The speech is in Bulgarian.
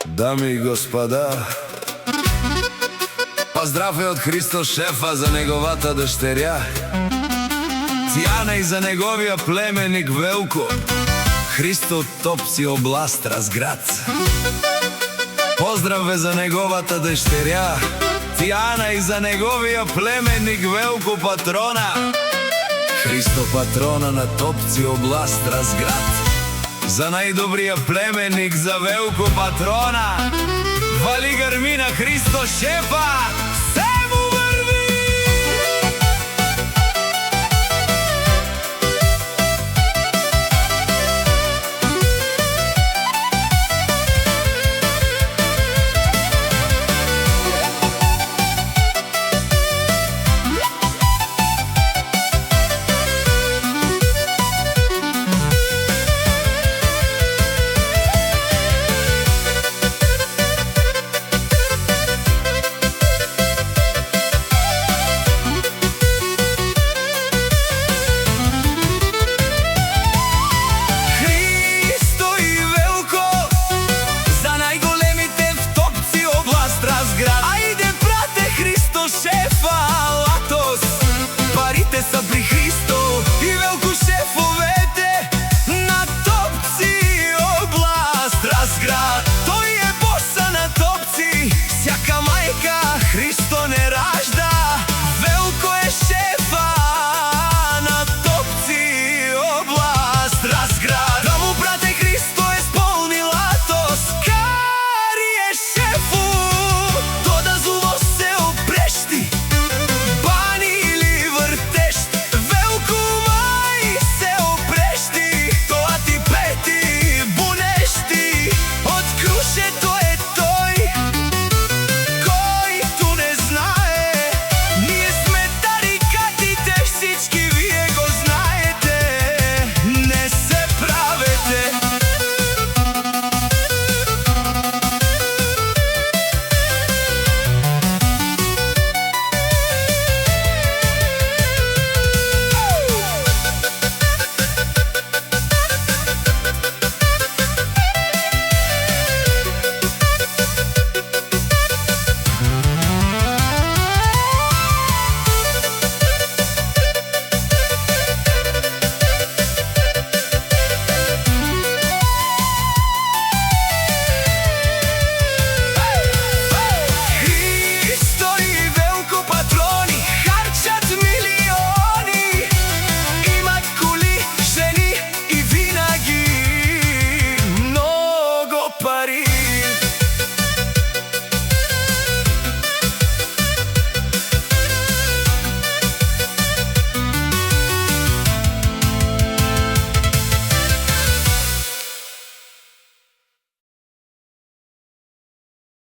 Дами и господа, поздрав е од Христо шефа за неговата дъщеря Тијана и за неговия племеник Велко. Христо Топци област Разград. Поздрав е за неговата дъщеря Тијана и за неговия племеник Велко патрона. Христо патрона на Топци област Разград. За најдобрија племеник, за Велко патрона. Вали грми на Христо шефа!